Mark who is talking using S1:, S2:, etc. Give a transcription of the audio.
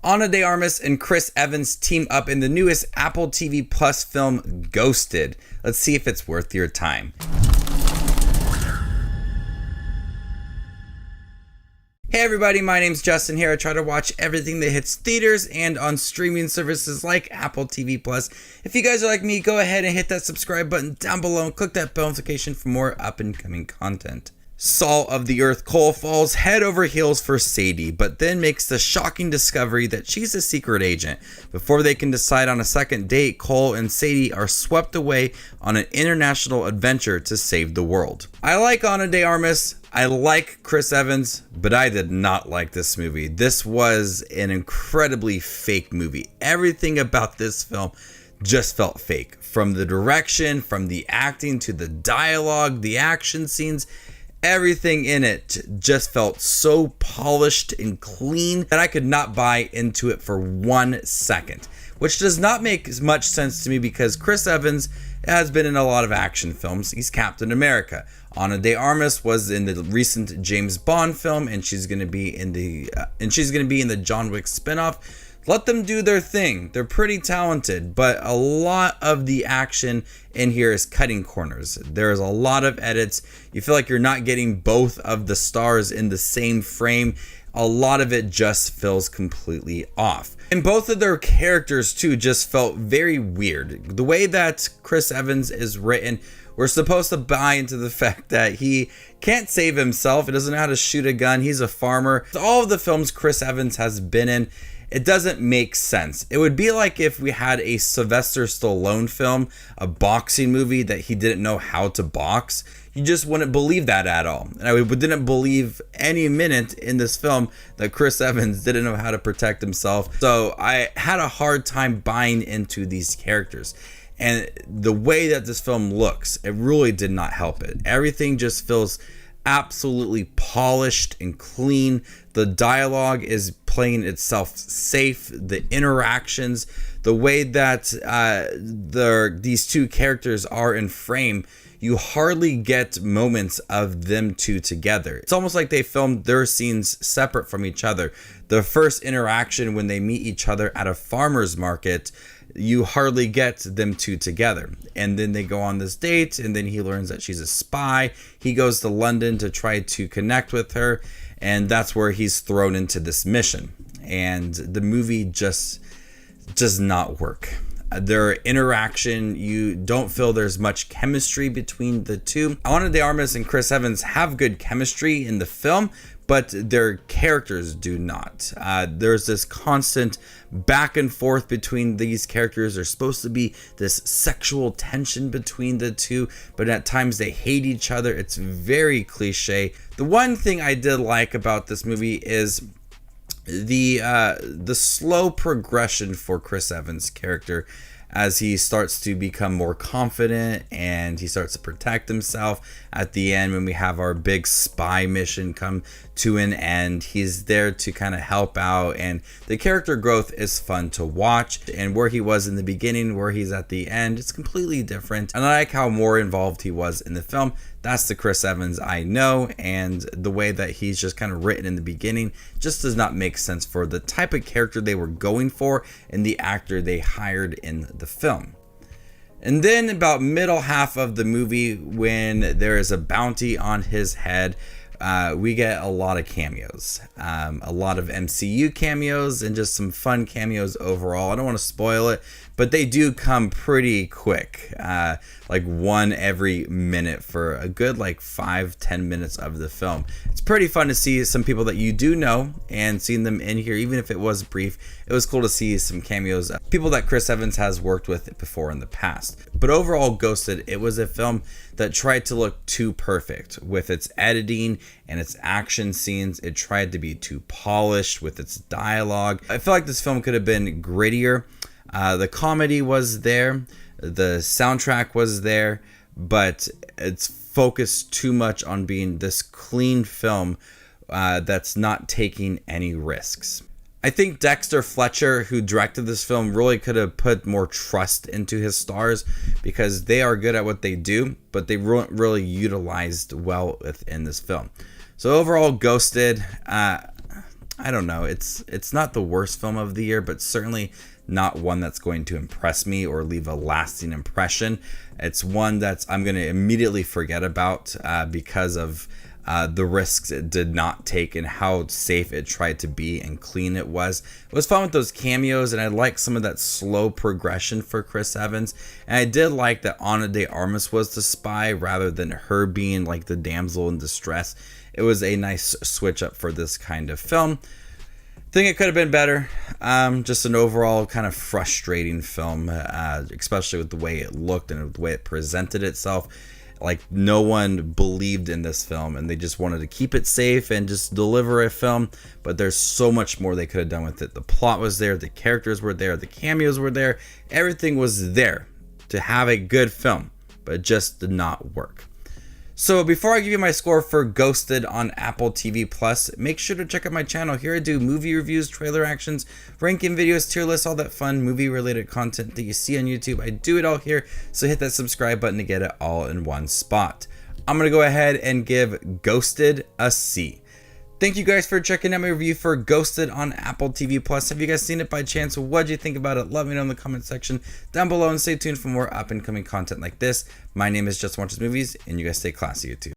S1: Ana de Armas and Chris Evans team up in the newest Apple TV Plus film, Ghosted. Let's see if it's worth your time. Hey everybody, my name's Justin here. I try to watch everything that hits theaters and on streaming services like Apple TV Plus. If you guys are like me, go ahead and hit that subscribe button down below and click that bell notification for more up and coming content. Salt of the earth Cole falls head over heels for Sadie, but then makes the shocking discovery that she's a secret agent. Before they can decide on a second date, Cole and Sadie are swept away on an international adventure to save the world. I like Ana de Armas, I like Chris Evans, but I did not like this movie. This was an incredibly fake movie. Everything about this film just felt fake. From the direction, from the acting to the dialogue, the action scenes, everything in it just felt so polished and clean that I could not buy into it for 1 second, which does not make as much sense to me because Chris Evans has been in a lot of action films. He's Captain America. Ana de Armas was in the recent James Bond film, and she's going to be in the John Wick spinoff. Let them do their thing. They're pretty talented, but a lot of the action in here is cutting corners. There's a lot of edits. You feel like you're not getting both of the stars in the same frame. A lot of it just feels completely off. And both of their characters too just felt very weird. The way that Chris Evans is written, we're supposed to buy into the fact that he can't save himself. He doesn't know how to shoot a gun. He's a farmer. All of the films Chris Evans has been in, it doesn't make sense. It would be like if we had a Sylvester Stallone film, a boxing movie that he didn't know how to box. You just wouldn't believe that at all. And I didn't believe any minute in this film that Chris Evans didn't know how to protect himself. So I had a hard time buying into these characters. And the way that this film looks, it really did not help it. Everything just feels absolutely polished and clean. The dialogue is playing itself safe. The interactions, the way that these two characters are in frame, you hardly get moments of them two together. It's almost like they filmed their scenes separate from each other. The first interaction when they meet each other at a farmer's market, you hardly get them two together. And then they go on this date, and then he learns that she's a spy. He goes to London to try to connect with her, and that's where he's thrown into this mission. And the movie just does not work. Their interaction, you don't feel there's much chemistry between the two. Ana de Armas and Chris Evans have good chemistry in the film, but their characters do not. There's this constant back and forth between these characters. There's supposed to be this sexual tension between the two, but at times they hate each other. It's very cliche. The one thing I did like about this movie is the slow progression for Chris Evans' character as he starts to become more confident and he starts to protect himself. At the end, when we have our big spy mission come to an end, he's there to kind of help out, and the character growth is fun to watch. And where he was in the beginning, where he's at the end, it's completely different. And I like how more involved he was in the film. That's the Chris Evans I know, and the way that he's just kind of written in the beginning just does not make sense for the type of character they were going for and the actor they hired in the film. And then about middle half of the movie, when there is a bounty on his head, we get a lot of cameos, a lot of MCU cameos and just some fun cameos overall. I don't want to spoil it, but they do come pretty quick, like one every minute for a good 5-10 minutes of the film. It's pretty fun to see some people that you do know and seeing them in here, even if it was brief. It was cool to see some cameos, people that Chris Evans has worked with before in the past. But overall, Ghosted, it was a film that tried to look too perfect with its editing and its action scenes. It tried to be too polished with its dialogue. I feel like this film could have been grittier. The comedy was there, the soundtrack was there, but it's focused too much on being this clean film that's not taking any risks. I think Dexter Fletcher, who directed this film, really could have put more trust into his stars because they are good at what they do, but they weren't really utilized well within this film. So overall, Ghosted, I don't know. It's not the worst film of the year, but certainly not one that's going to impress me or leave a lasting impression. It's one I'm going to immediately forget about because of the risks it did not take and how safe it tried to be and clean it was. It was fun with those cameos, and I like some of that slow progression for Chris Evans. And I did like that Armas was the spy rather than her being like the damsel in distress. It was a nice switch up for this kind of film. Think it could have been better. Just an overall kind of frustrating film, especially with the way it looked and the way it presented itself. Like, no one believed in this film, and they just wanted to keep it safe and just deliver a film. But there's so much more they could have done with it. The plot was there, the characters were there, the cameos were there, everything was there to have a good film, but it just did not work. So before I give you my score for Ghosted on Apple TV Plus, make sure to check out my channel. Here I do movie reviews, trailer actions, ranking videos, tier lists, all that fun movie related content that you see on YouTube. I do it all here, so hit that subscribe button to get it all in one spot. I'm going to go ahead and give Ghosted a C. Thank you guys for checking out my review for Ghosted on Apple TV Plus. Have you guys seen it by chance? What do you think about it? Let me know in the comment section down below, and stay tuned for more up and coming content like this. My name is Just Watches Movies, and you guys stay classy, YouTube.